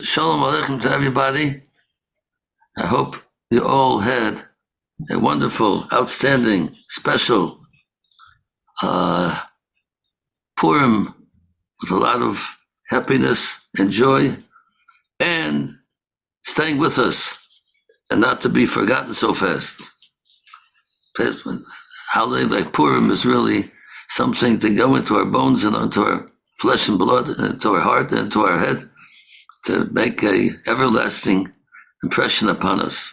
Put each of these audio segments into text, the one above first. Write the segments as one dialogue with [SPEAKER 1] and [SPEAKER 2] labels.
[SPEAKER 1] Shalom Aleichem to everybody. I hope you all had a wonderful, outstanding, special Purim with a lot of happiness and joy, and staying with us and not to be forgotten so fast. Holiday like Purim is really something to go into our bones and into our flesh and blood and into our heart and into our head, to make a everlasting impression upon us.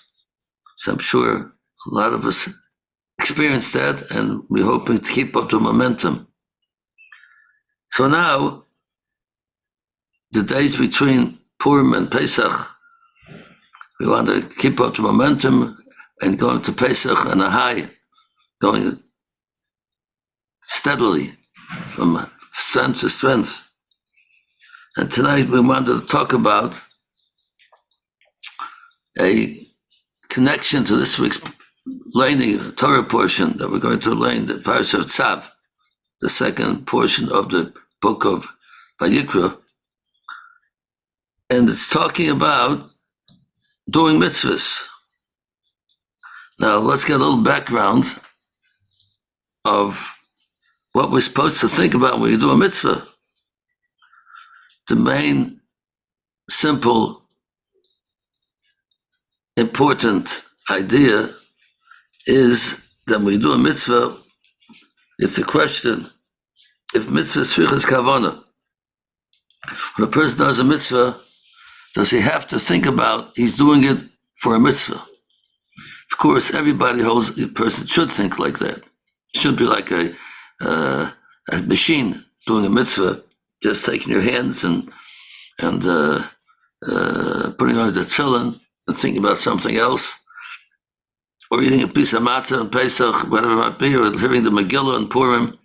[SPEAKER 1] So I'm sure a lot of us experienced that, and we're hoping to keep up the momentum. So now, the days between Purim and Pesach, we want to keep up the momentum and going to Pesach on a high, going steadily from strength to strength. And tonight we wanted to talk about a connection to this week's learning Torah portion that we're going to learn, the Parashat of Tzav, the second portion of the book of Vayikra. And it's talking about doing mitzvahs. Now let's get a little background of what we're supposed to think about when you do a mitzvah. The main, simple, important idea is that when we do a mitzvah, it's a question, if mitzvah svichas kavana, when a person does a mitzvah, does he have to think about he's doing it for a mitzvah? Of course, everybody holds, a person should think like that. It should be like a machine doing a mitzvah, just taking your hands and putting on the tefillin and thinking about something else, or eating a piece of matzah on Pesach, whatever it might be, or hearing the Megillah and Purim.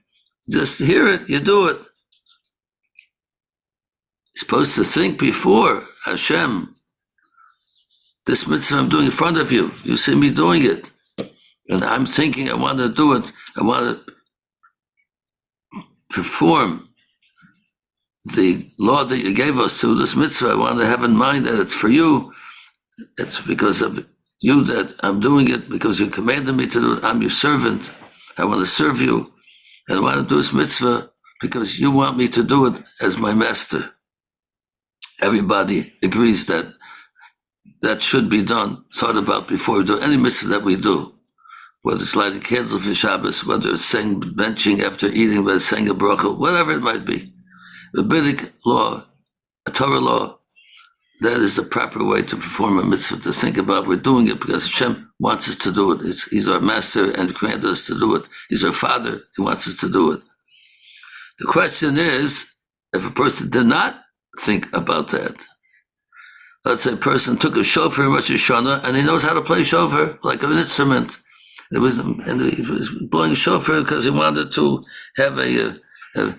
[SPEAKER 1] Just hear it, you do it. You're supposed to think before, Hashem, this mitzvah I'm doing in front of you. You see me doing it. And I'm thinking I want to do it. I want to perform the law that you gave us to this mitzvah. I want to have in mind that it's for you. It's because of you that I'm doing it, because you commanded me to do it. I'm your servant. I want to serve you. And I want to do this mitzvah because you want me to do it as my master. Everybody agrees that that should be done, thought about before we do any mitzvah that we do. Whether it's lighting candles for Shabbos, whether it's saying, benching after eating, whether it's saying a bracha, whatever it might be. Rabbinic law, a Torah law, that is the proper way to perform a mitzvah, to think about we're doing it because Hashem wants us to do it. He's our master and commanded us to do it. He's our father, he wants us to do it. The question is, if a person did not think about that, let's say a person took a shofar in Rosh Hashanah and he knows how to play shofar like an instrument. And he was blowing shofar because he wanted to have a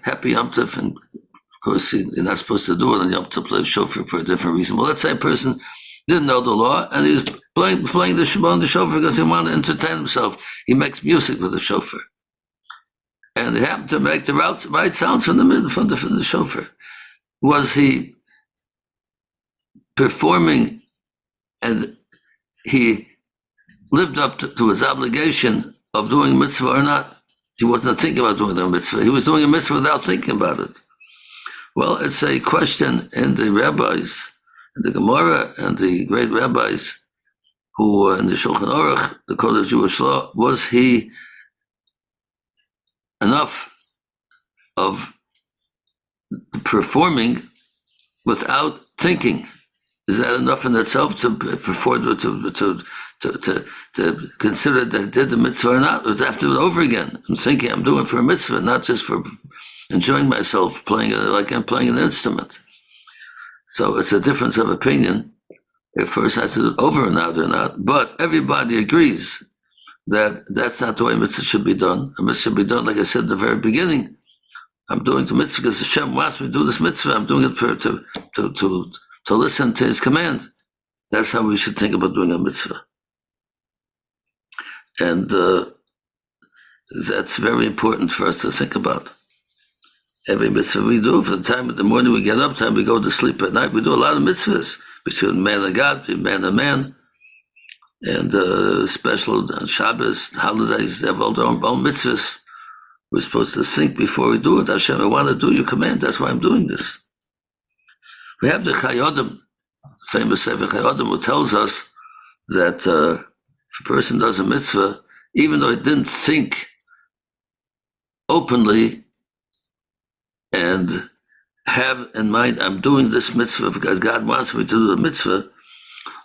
[SPEAKER 1] happy Yom Tov, and of course you're not supposed to do it on Yom Tov, play shofar for a different reason. Well, let's say a person didn't know the law and he was playing the shofar because he wanted to entertain himself. He makes music with the shofar, and he happened to make the right sounds from the shofar. Was he performing and he lived up to his obligation of doing mitzvah or not? He wasn't thinking about doing the mitzvah. He was doing a mitzvah without thinking about it. Well, it's a question in the rabbis, in the Gemara, and the great rabbis who were in the Shulchan Aruch, the code of Jewish law. Was he enough of performing without thinking? Is that enough in itself to perform, to consider that I did the mitzvah or not? Or does I have to do it over again? I'm thinking I'm doing it for a mitzvah, not just for enjoying myself, playing like I'm playing an instrument. So it's a difference of opinion if first I have to do it over and out or not. But everybody agrees that that's not the way mitzvah should be done. A mitzvah should be done, like I said at the very beginning. I'm doing the mitzvah because Hashem wants me to do this mitzvah. I'm doing it to listen to his command. That's how we should think about doing a mitzvah. And that's very important for us to think about. every mitzvah we do, from the time in the morning we get up, time we go to sleep at night, we do a lot of mitzvahs between man and God, between man and man, and special Shabbos, holidays, they have all their own mitzvahs. We're supposed to think before we do it. Hashem, I want to do your command. That's why I'm doing this. We have the Chayodim, famous Sefer Chayodim, who tells us that if a person does a mitzvah, even though he didn't think openly and have in mind, I'm doing this mitzvah because God wants me to do the mitzvah,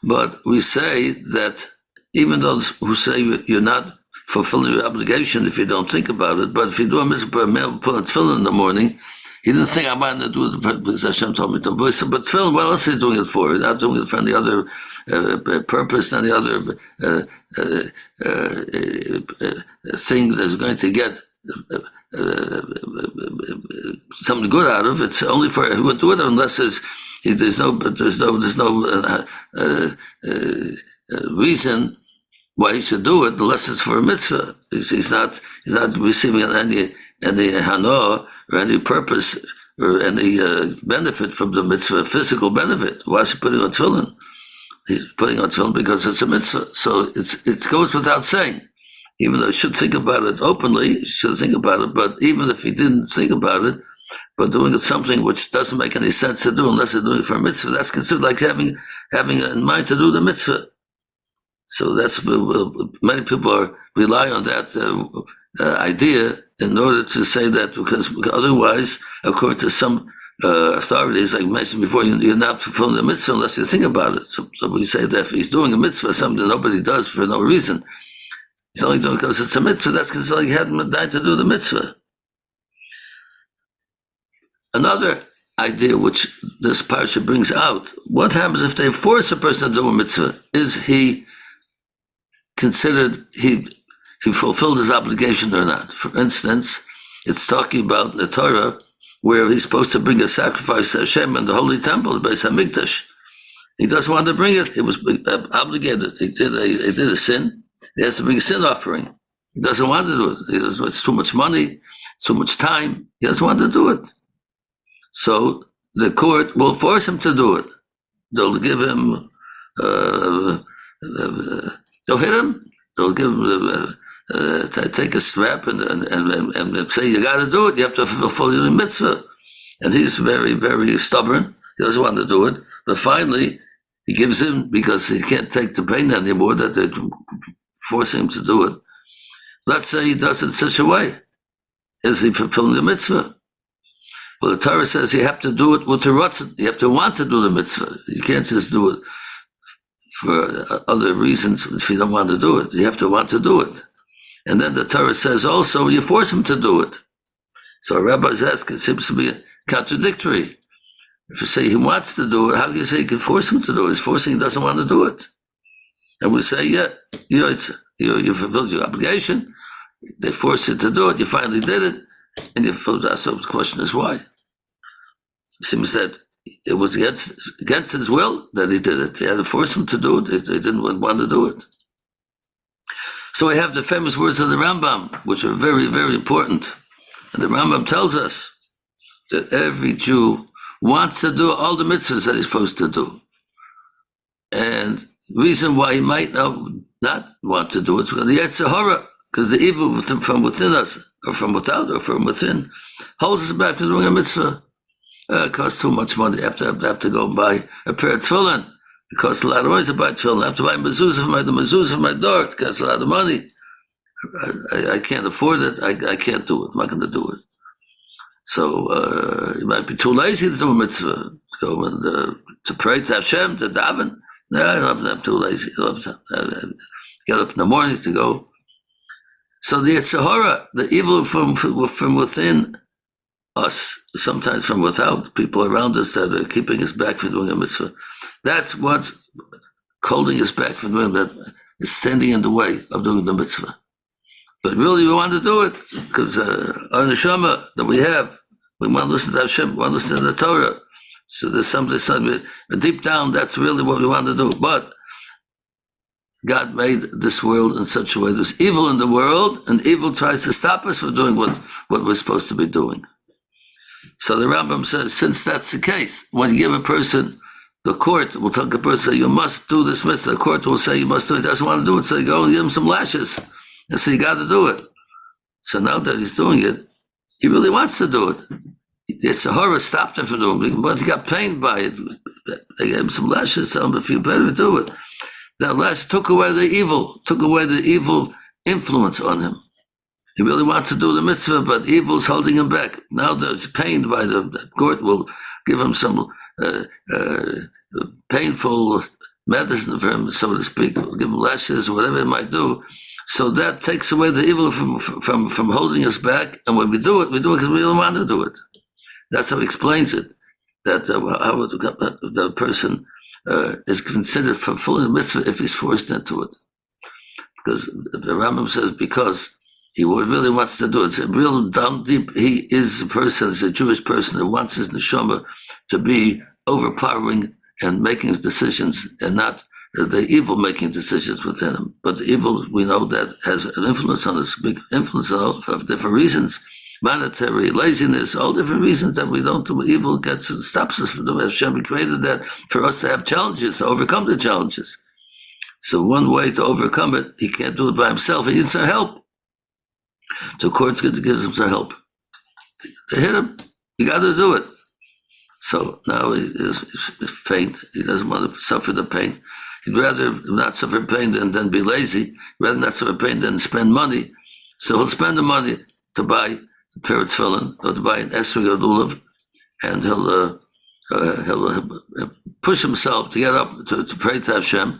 [SPEAKER 1] but we say that even those who say you're not fulfilling your obligation if you don't think about it, but if you do a mitzvah, a man put on tefillin in the morning, he didn't think I wanted to do it because Hashem told me to. But tefillin, what else is he doing it for? He's not doing it for any other purpose, any other thing that's going to get something good out of it. It's only for he wouldn't do it unless there's no reason why he should do it unless it's for a mitzvah. He's not receiving any hana or any purpose or any benefit from the mitzvah, physical benefit. Why is he putting on tefillin? He's putting on tefillin because it's a mitzvah. So it goes without saying. Even though he should think about it openly, he should think about it, but even if he didn't think about it, but doing it something which doesn't make any sense to do unless they're doing it for a mitzvah, that's considered like having in mind to do the mitzvah. So that's many people rely on that idea in order to say that, because otherwise, according to some authorities, like I mentioned before, you're not fulfilling the mitzvah unless you think about it. So we say that if he's doing a mitzvah, something that nobody does for no reason, he's only doing it because it's a mitzvah, that's considered like he hadn't died to do the mitzvah. Another idea which this parsha brings out, what happens if they force a person to do a mitzvah? Is he considered he fulfilled his obligation or not? For instance, it's talking about the Torah where he's supposed to bring a sacrifice to Hashem in the holy temple, the Beis Hamikdash. He doesn't want to bring it. He was obligated. He did a sin. He has to bring a sin offering. He doesn't want to do it. It's too much money, too much time. He doesn't want to do it. So the court will force him to do it. They'll give him, they'll hit him. They'll give him, take a strap and say, you got to do it. You have to fulfill your mitzvah. And he's very, very stubborn. He doesn't want to do it. But finally, he gives in because he can't take the pain anymore that they're forcing him to do it. Let's say he does it in such a way. Is he fulfilling the mitzvah? Well, the Torah says you have to do it with the ratzon. You have to want to do the mitzvah. You can't just do it for other reasons if you don't want to do it. You have to want to do it. And then the Torah says also you force him to do it. So rabbis ask, it seems to be contradictory. If you say he wants to do it, how can you say you can force him to do it? He's forcing he doesn't want to do it. And we say, yeah, you fulfilled your obligation. They forced you to do it. You finally did it. And you fulfilled it. So the question is why? It seems that it was against his will that he did it. He had to force him to do it. He didn't want to do it. So we have the famous words of the Rambam, which are very, very important. And the Rambam tells us that every Jew wants to do all the mitzvahs that he's supposed to do. And the reason why he might not want to do it is because the Oorah, because the evil from within us, or from without, or from within, holds us back from doing a mitzvah. It costs too much money. I have to go and buy a pair of tefillin. It costs a lot of money to buy tefillin. I have to buy mezuzah for my door. It costs a lot of money. I can't afford it. I can't do it. I'm not going to do it. So you might be too lazy to do a mitzvah. To go and to pray to Hashem, to daven. No, I'm too lazy. I don't have to get up in the morning to go. So the Oorah, the evil from within us, sometimes from without, people around us that are keeping us back from doing a mitzvah. That's what's holding us back from doing that, is standing in the way of doing the mitzvah. But really we want to do it because our neshama that we have, we want to listen to Hashem, we want to listen to the Torah. So there's something deep down, that's really what we want to do. But God made this world in such a way. There's evil in the world, and evil tries to stop us from doing what we're supposed to be doing. So the Rambam says, since that's the case, when you give a person, the court will tell the person, you must do this mitzvah. The court will say you must do it. He doesn't want to do it, so you go and give him some lashes and say you got to do it. So now that he's doing it, he really wants to do it. It's a horror stopped him from doing it, but he got pained by it. They gave him some lashes, tell him if you better do it. That lash took away the evil influence on him. He really wants to do the mitzvah, but evil's holding him back. Now that he's pained by the court will give him some painful medicine for him, so to speak, will give him lashes or whatever it might do. So that takes away the evil from holding us back. And when we do it because we don't want to do it. That's how he explains it, that how the person is considered fulfilling the mitzvah if he's forced into it. Because the Rambam says, because he really wants to do it. It's real down deep, he is a person, is a Jewish person who wants his neshama to be overpowering and making decisions, and not the evil making decisions within him. But the evil, we know that has an influence on us, big influence on all of different reasons. Monetary, laziness, all different reasons that we don't do. Evil stops us from doing it. Hashem created that for us to have challenges, to overcome the challenges. So one way to overcome it, he can't do it by himself. He needs some help. The court's going to give him some help. They hit him. You got to do it. So now he's pain. He doesn't want to suffer the pain. He'd rather not suffer pain than be lazy. He'd rather not suffer pain than spend money. So he'll spend the money to buy a pair of tefillin or to buy an esrog or lulav, and he'll push himself to get up to pray to Hashem,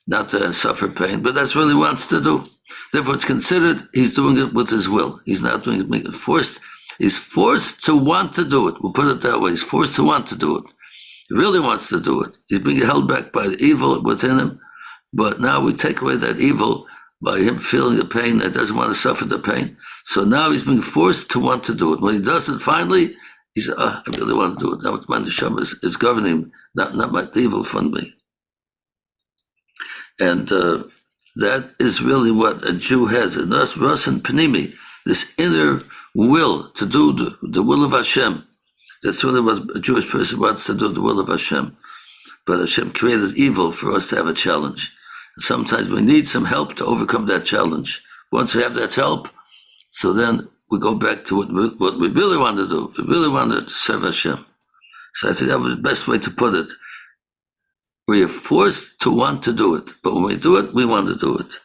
[SPEAKER 1] not to suffer pain. But that's what he wants to do. Therefore, it's considered he's doing it with his will. He's not doing it being forced. He's forced to want to do it. We'll put it that way. He's forced to want to do it. He really wants to do it. He's being held back by the evil within him. But now we take away that evil by him feeling the pain that doesn't want to suffer the pain. So now he's being forced to want to do it. When he does it, finally, he says, I really want to do it. Now my neshama is governing, not my evil from me. And that is really what a Jew has. And us, Ras and Panimi, this inner will to do the will of Hashem. That's really what a Jewish person wants to do, the will of Hashem. But Hashem created evil for us to have a challenge. And sometimes we need some help to overcome that challenge. Once we have that help, so then we go back to what we really want to do. We really want to serve Hashem. So I think that was the best way to put it. We are forced to want to do it. But when we do it, we want to do it.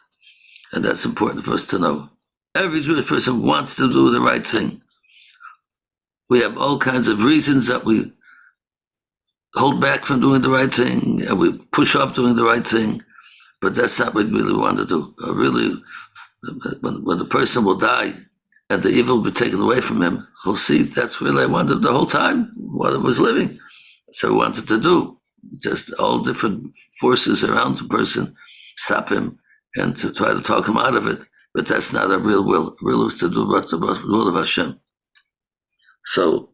[SPEAKER 1] And that's important for us to know. Every Jewish person wants to do the right thing. We have all kinds of reasons that we hold back from doing the right thing, and we push off doing the right thing, but that's not what we really want to do. Really, when the person will die and the evil will be taken away from him, he'll see that's really I wanted the whole time, what I was living. So I wanted to do. Just all different forces around the person stop him and to try to talk him out of it. But that's not a real will. A real will is to do what's the will of Hashem. So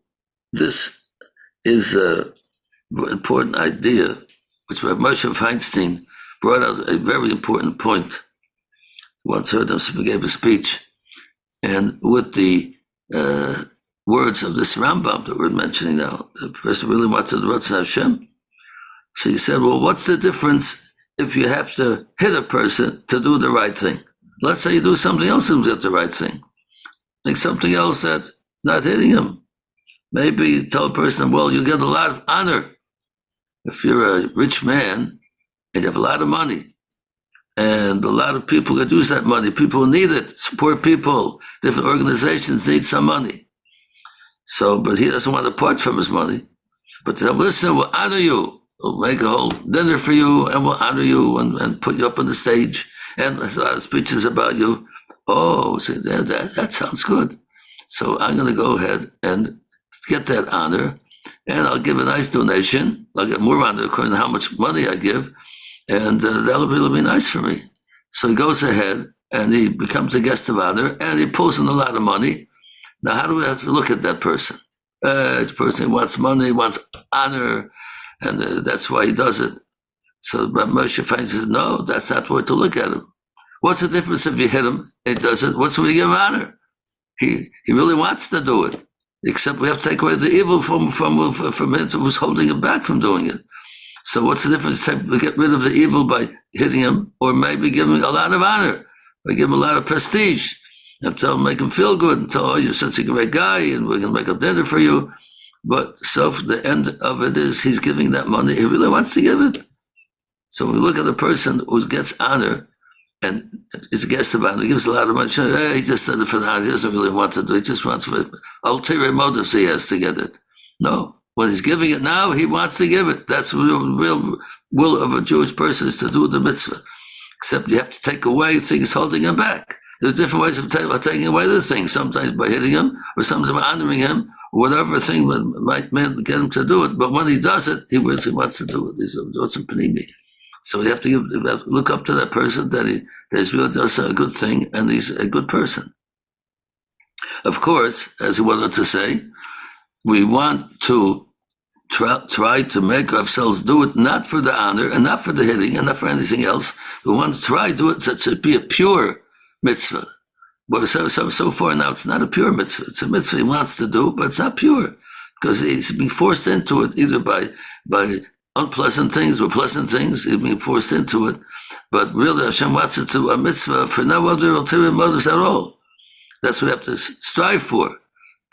[SPEAKER 1] this is an important idea, which Rabbi Moshe Feinstein brought out a very important point. Once heard him gave a speech, and with the words of this Rambam that we're mentioning now, the person really wants to do Ratzon Hashem. So he said, well, what's the difference if you have to hit a person to do the right thing? Let's say you do something else and get the right thing. Like something else that's not hitting him. Maybe you tell a person, well, you get a lot of honor. If you're a rich man and you have a lot of money, and a lot of people could use that money, people need it, support people, different organizations need some money. So, but he doesn't want to part from his money. But they'll listen, we'll honor you. We'll make a whole dinner for you, and we'll honor you and put you up on the stage. And there's a lot of speeches about you. Oh, see, that sounds good. So I'm going to go ahead and get that honor, and I'll give a nice donation. I'll get more honor according to how much money I give, and that'll really be nice for me. So he goes ahead, and he becomes a guest of honor, and he pulls in a lot of money. Now, how do we have to look at that person? This person wants money, wants honor, and that's why he does it. So Rabbi Moshe finds says, no, that's not the way to look at him. What's the difference if you hit him? He does it. What's when you give him honor? He really wants to do it. except we have to take away the evil from him who's holding him back from doing it. So what's the difference? We get rid of the evil by hitting him, or maybe give him a lot of honor, or give him a lot of prestige, and tell him, make him feel good, and tell him, oh, you're such a great guy, and we're going to make up dinner for you. But so the end of it is he's giving that money. He really wants to give it. So when we look at a person who gets honor, and is a guest of honor, he gives a lot of money. Hey, he just did it for the honor. He doesn't really want to do it. He just wants for ulterior motives he has to get it. No. When he's giving it now, he wants to give it. That's the real will of a Jewish person, is to do the mitzvah. Except you have to take away things holding him back. There's different ways of taking away the things, sometimes by hitting him, or sometimes by honoring him, or whatever thing might get him to do it. But when he does it, he really wants to do it. He's a panimi. So we have to look up to that person that he really does a good thing, and he's a good person. Of course, as he wanted to say, we want to try to make ourselves do it not for the honor and not for the hitting and not for anything else. We want to try to do it so it should be a pure mitzvah. But so far now, it's not a pure mitzvah. It's a mitzvah he wants to do, but it's not pure, because he's being forced into it either by unpleasant things or pleasant things. He's being forced into it. But really, Hashem wants it to a mitzvah for no other ulterior motives at all. That's what we have to strive for.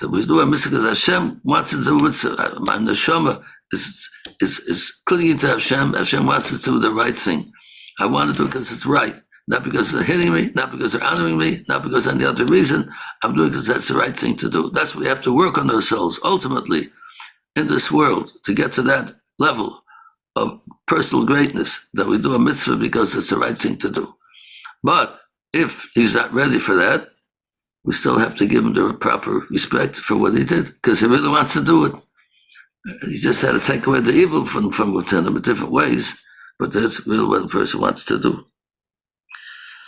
[SPEAKER 1] That we do a mitzvah because Hashem wants it to do a mitzvah. My neshama is clinging to Hashem. Hashem wants it to do the right thing. I want to do it because it's right. Not because they're hitting me, not because they're honoring me, not because of any other reason. I'm doing it because that's the right thing to do. That's what we have to work on ourselves, ultimately, in this world, to get to that level of personal greatness, that we do a mitzvah because it's the right thing to do. But if he's not ready for that, we still have to give him the proper respect for what he did, because he really wants to do it. He just had to take away the evil from within him in different ways, but that's really what the person wants to do.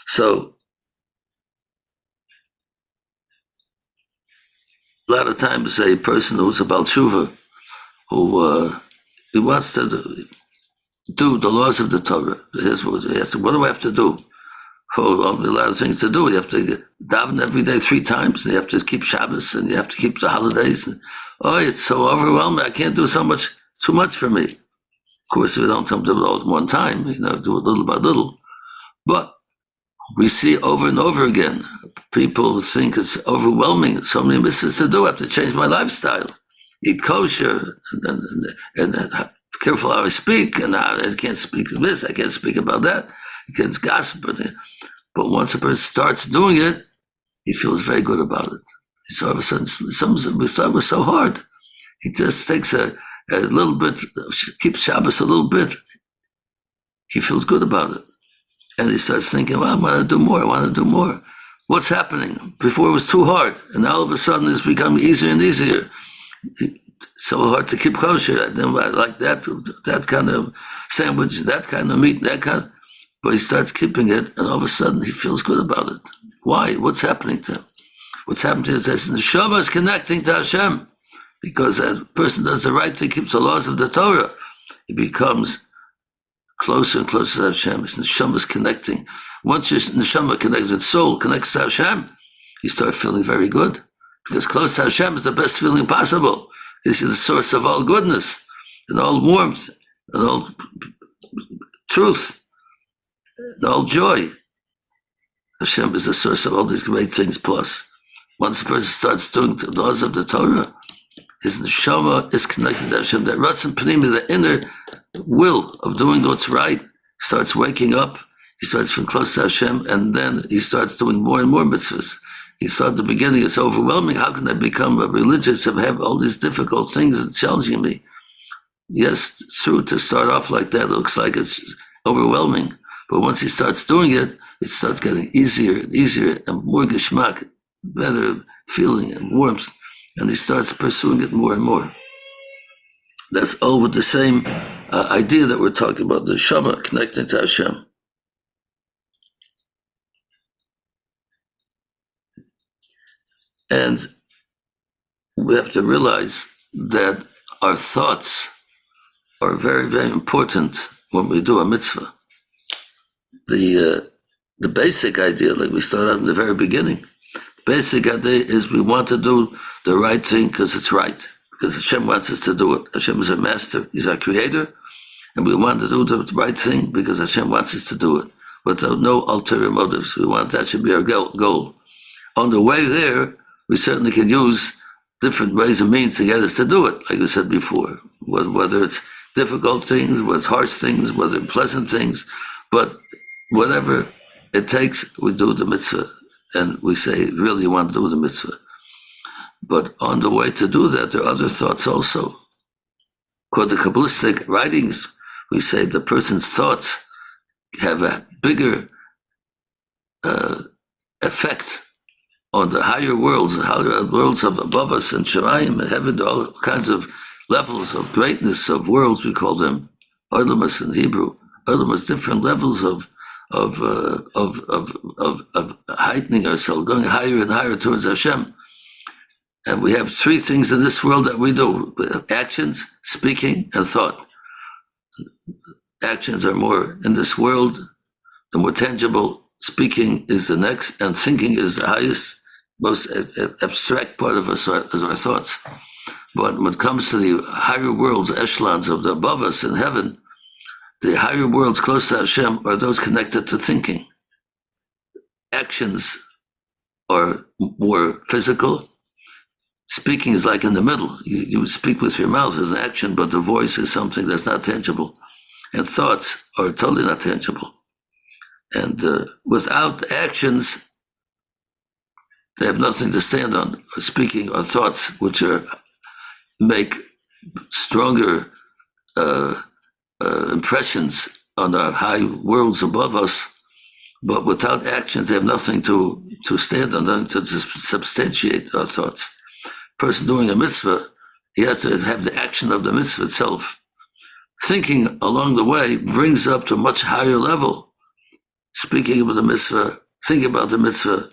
[SPEAKER 1] So, a lot of times a person who's a Baal Tshuva, who he wants to do the laws of the Torah. He asks, what do I have to do? Oh, a lot of things to do. You have to daven every day 3 times, and you have to keep Shabbos, and you have to keep the holidays. And, it's so overwhelming. I can't do so much, too much for me. Of course, we don't do it all at one time, do it little by little. But we see over and over again, people think it's overwhelming, so many mitzvahs to do. I have to change my lifestyle, eat kosher, and careful how I speak, and I can't speak this, I can't speak about that, against gossip. But once a person starts doing it, he feels very good about it. So all of a sudden, we thought it was so hard. He just takes a little bit, keeps Shabbos a little bit. He feels good about it. And he starts thinking, well, I want to do more. What's happening? Before it was too hard. And now all of a sudden it's become easier and easier. So hard to keep kosher. I like that kind of sandwich, that kind of meat, but he starts keeping it, and all of a sudden he feels good about it. Why? What's happening to him? What's happening to him is that the neshama is connecting to Hashem, because as a person does the right thing, keeps the laws of the Torah, he becomes closer and closer to Hashem. His neshama is connecting. Once your neshama connects, with soul connects to Hashem, you start feeling very good, because close to Hashem is the best feeling possible. This is the source of all goodness, and all warmth, and all truth, and all joy. Hashem is the source of all these great things. Plus, once a person starts doing the laws of the Torah, his neshama is connected to Hashem. That ratzon panimi, the inner will of doing what's right, starts waking up. He starts feeling close to Hashem, and then he starts doing more and more mitzvahs. He thought at the beginning, it's overwhelming. How can I become a religious and have all these difficult things and challenging me? Yes, it's true, to start off like that, it looks like it's overwhelming. But once he starts doing it, it starts getting easier and easier, and more geschmack, better feeling and warmth, and he starts pursuing it more and more. That's all with the same idea that we're talking about, the Shama connecting to Hashem. And we have to realize that our thoughts are very, very important when we do a mitzvah. The basic idea, like we started out in the very beginning, basic idea is we want to do the right thing because it's right, because Hashem wants us to do it. Hashem is our master, He's our creator, and we want to do the right thing because Hashem wants us to do it, without no ulterior motives. We want that should be our goal. On the way there, we certainly can use different ways and means to get us to do it, like I said before, whether it's difficult things, whether it's harsh things, whether it's pleasant things, but whatever it takes, we do the mitzvah, and we say, really you want to do the mitzvah. But on the way to do that, there are other thoughts also. According to Kabbalistic writings, we say the person's thoughts have a bigger effect on the higher worlds of above us and Shemayim and heaven, all kinds of levels of greatness of worlds, we call them Olamas in Hebrew. Olamas, different levels of heightening ourselves, going higher and higher towards Hashem. And we have three things in this world that we do: actions, speaking, and thought. Actions are more in this world, the more tangible. Speaking is the next, and thinking is the highest, most abstract part of us is our thoughts. But when it comes to the higher worlds, echelons of the above us in heaven, the higher worlds close to Hashem are those connected to thinking. Actions are more physical. Speaking is like in the middle. You speak with your mouth as an action, but the voice is something that's not tangible. And thoughts are totally not tangible. And without actions, they have nothing to stand on. Speaking or thoughts, which make stronger impressions on our high worlds above us, but without actions, they have nothing to stand on, nothing to substantiate our thoughts. Person doing a mitzvah, he has to have the action of the mitzvah itself. Thinking along the way brings up to a much higher level. Speaking about the mitzvah, thinking about the mitzvah,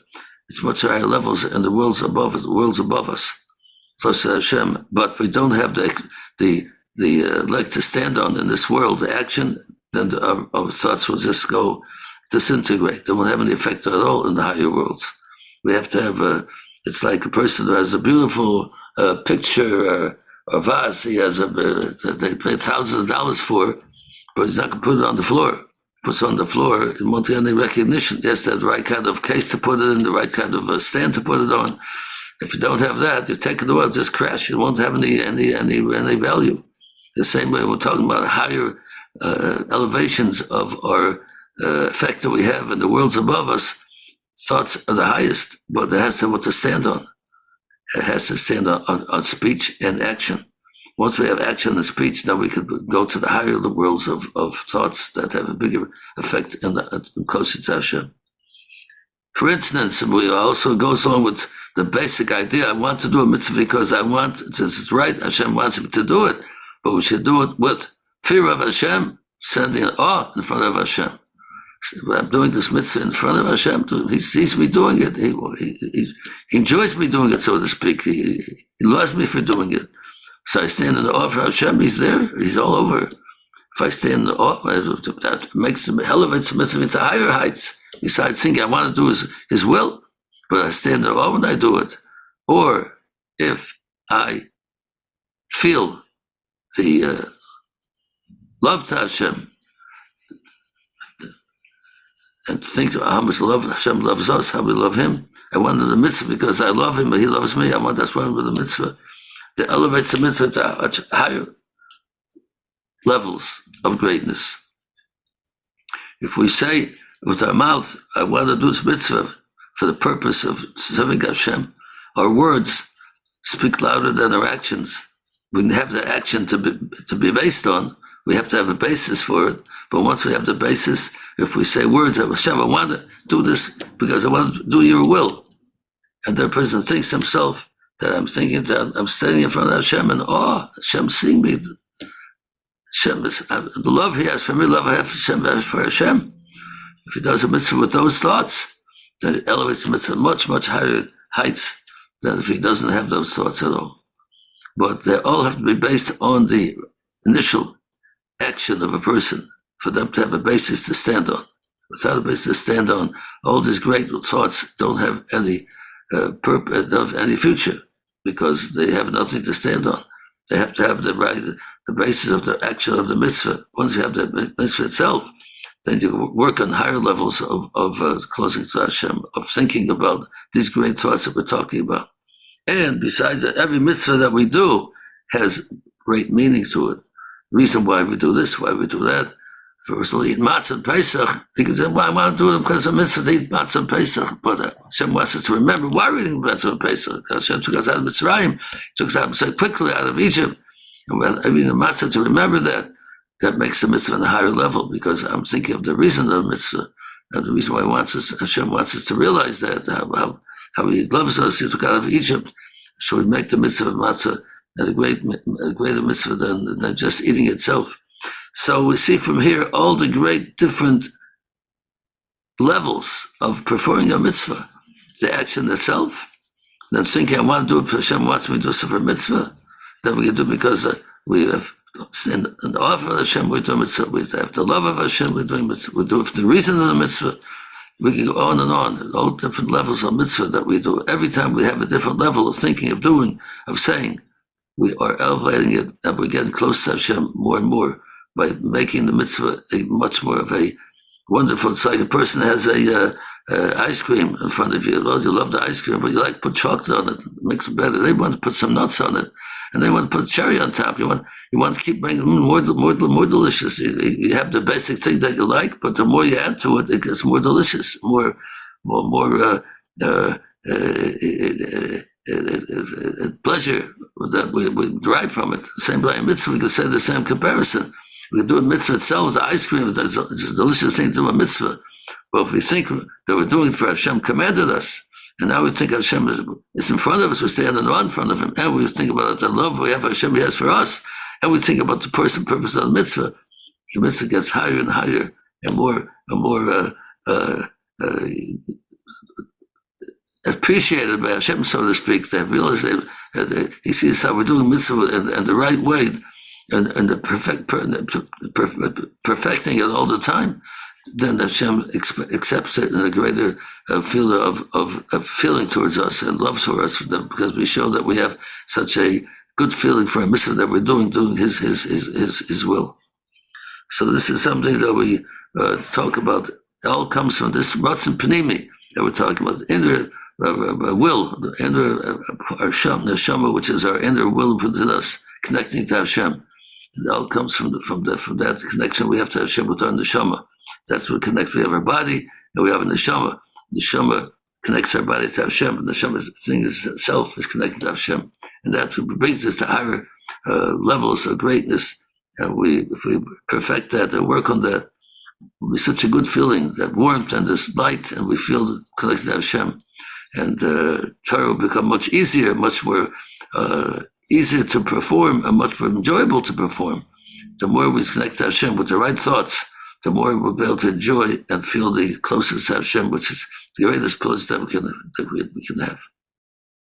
[SPEAKER 1] it's much higher levels in the worlds above us, close to Hashem. But if we don't have the leg to stand on in this world, the action, then our thoughts will just go disintegrate. They won't have any effect at all in the higher worlds. We have to have it's like a person who has a beautiful picture or vase. He has they pay thousands of dollars for, but he's not going to put it on the floor. Puts it on the floor, it won't get any recognition. He has to have the right kind of case to put it in, the right kind of stand to put it on. If you don't have that, you take it away, it'll just crash. It won't have any value. The same way we're talking about higher elevations of our effect that we have in the worlds above us. Thoughts are the highest, but it has to have what to stand on. It has to stand on speech and action. Once we have action and speech, then we can go to the higher worlds of thoughts that have a bigger effect and closer to Hashem. For instance, we also goes along with the basic idea, I want to do a mitzvah because I want, since it's right, Hashem wants me to do it, but we should do it with fear of Hashem, standing in awe in front of Hashem. I'm doing this mitzvah in front of Hashem. He sees me doing it. He enjoys me doing it, so to speak. He loves me for doing it. So I stand in the awe of Hashem. He's there. He's all over. If I stand in the awe, that elevates the mitzvah into higher heights. Besides thinking I want to do his will, but I stand in awe when I do it. Or if I feel the love to Hashem, and think how much love Hashem loves us, how we love Him. I want the mitzvah because I love Him, but He loves me. I want that's one with the mitzvah. That elevates the mitzvah to much higher levels of greatness. If we say with our mouth, I want to do this mitzvah for the purpose of serving Hashem, our words speak louder than our actions. We have the action to be based on. We have to have a basis for it. But once we have the basis, if we say words, Hashem, I want to do this because I want to do your will. And that person thinks to himself that I'm thinking that I'm standing in front of Hashem in awe. Hashem seeing me. Hashem is, the love He has for me, love I have for Hashem. If he does a mitzvah with those thoughts, then it elevates the mitzvah much, much higher heights than if he doesn't have those thoughts at all. But they all have to be based on the initial action of a person for them to have a basis to stand on. Without a basis to stand on, all these great thoughts don't have any of any future, because they have nothing to stand on. They have to have the basis of the action of the mitzvah. Once you have the mitzvah itself, then you work on higher levels of closing to Hashem, of thinking about these great thoughts that we're talking about. And besides that, every mitzvah that we do has great meaning to it. Reason why we do this, why we do that. First of all, eat matzah and Pesach. You can say, well, I want to do it because of mitzvah to eat matzah and Pesach. But Hashem wants us to remember why we're eating matzah and Pesach. Hashem took us out of Mitzrayim, took us out so quickly out of Egypt. And we're eating the matzah to remember that. That makes the mitzvah on a higher level, because I'm thinking of the reason of the mitzvah. And the reason why Hashem wants us to realize that, how He loves us. He took us out of Egypt. So we make the mitzvah of matzah and a greater mitzvah than just eating itself. So we see from here all the great different levels of performing a mitzvah. The action itself, then thinking I want to do it because Hashem wants me to do it for mitzvah. Then we can do it because we have in the offer of Hashem, we're doing mitzvah. We have the love of Hashem, we're doing mitzvah. We do it for the reason of the mitzvah. We can go on and on, all different levels of mitzvah that we do. Every time we have a different level of thinking, of doing, of saying, we are elevating it, and we're getting close to Hashem more and more by making the mitzvah a much more of a wonderful. It's like a person has a ice cream in front of you. Lord, you love the ice cream, but you like to put chocolate on it. It makes it better. They want to put some nuts on it, and they want to put a cherry on top. You want to keep making it more delicious. You have the basic thing that you like, but the more you add to it, it gets more delicious, more pleasure that we derive from it. The same by a mitzvah, we can say the same comparison. We can do a mitzvah itself, the ice cream, it's a delicious thing to do a mitzvah. But if we think that we're doing it for Hashem commanded us, and now we think Hashem is in front of us, we're standing in front of Him, and we think about the love we have Hashem He has for us, and we think about the purpose of the mitzvah gets higher and higher, and more appreciated by Hashem, so to speak. They realize that He sees how we're doing mitzvah in the right way, and the perfecting it all the time. Then Hashem accepts it in a greater feeling of feeling towards us and love for us, because we show that we have such a good feeling for a mitzvah that we're doing His will. So this is something that we talk about. It all comes from this ratzon pnimi that we're talking about, inner will, the inner our neshama, which is our inner will within us, connecting to Hashem. It all comes from that connection we have to Hashem with our neshama. That's what connects. We have our body and we have a neshama. Neshama connects our body to Hashem. The neshama's thing itself is connected to Hashem, and that brings us to higher levels of greatness. And if we perfect that and work on that, it'll be such a good feeling, that warmth and this light, and we feel connected to Hashem. And Torah will become much easier, much more easier to perform, and much more enjoyable to perform. The more we connect to Hashem with the right thoughts, the more we'll be able to enjoy and feel the closest to Hashem, which is the greatest pleasure that we can have.